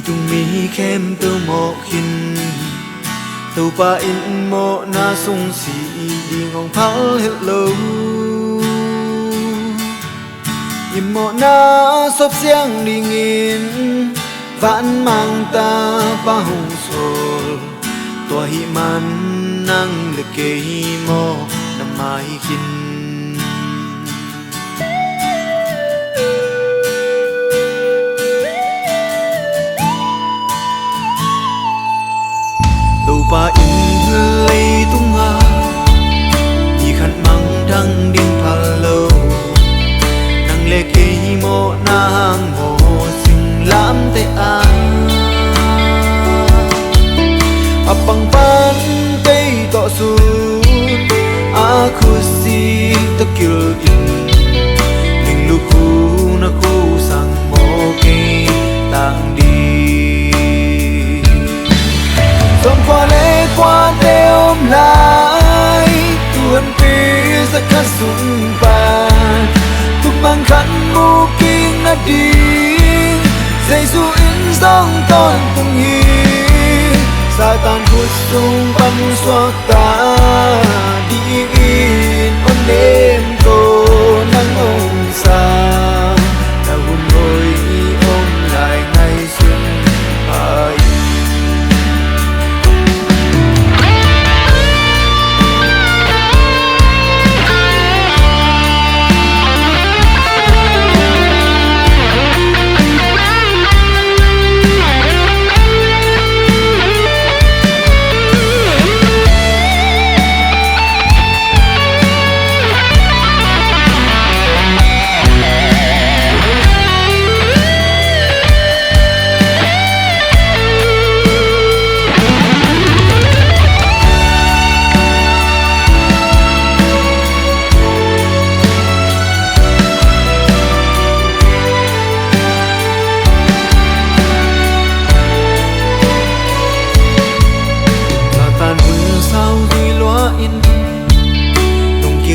tung mi khem tu mo hin tu pa in mo na sung si đi ngong pháo hello im mo na sop xiang đi nghìn vãn mang ta pa hồng sol tua hi man nang le ke mo na mai hin pa in lấy tung nga nhị khát mang đăng điên phal lâu nang lê kê mo nang mo sinh lam te a apang pan cây tọ su a khu si ta kil in ling lu khu na khu sang mo kê tang đi dòng qua lê qua đê ôm lại tuôn pi ra khát sung bàn tung mang khăn ngu kinh na đi dây du in dòng ton tung hi sa tan hút sung băng xoa ta đi in ôn đêm cô nắng ôm xa ta buồn ngồi ôm lại ngày xuân ai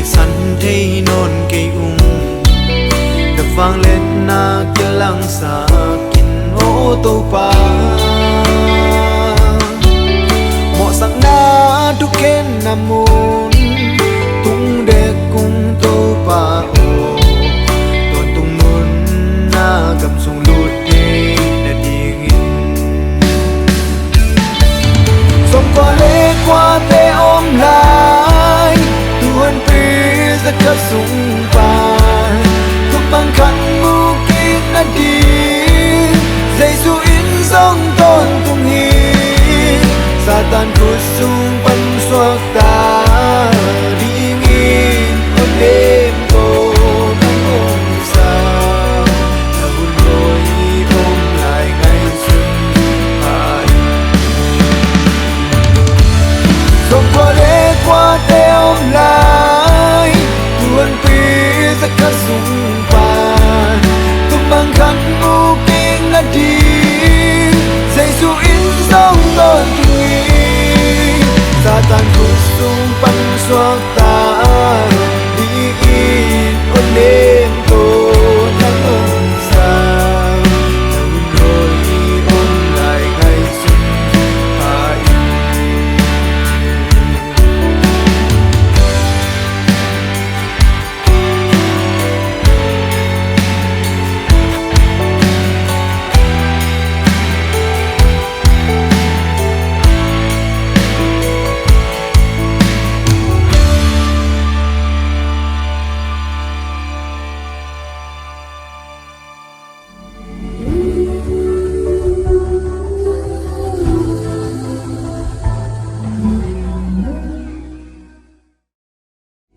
săn thấy non cây đập vang lên na kia lăng xa kinh ô tô pa mọ sắc na tu ken nam mô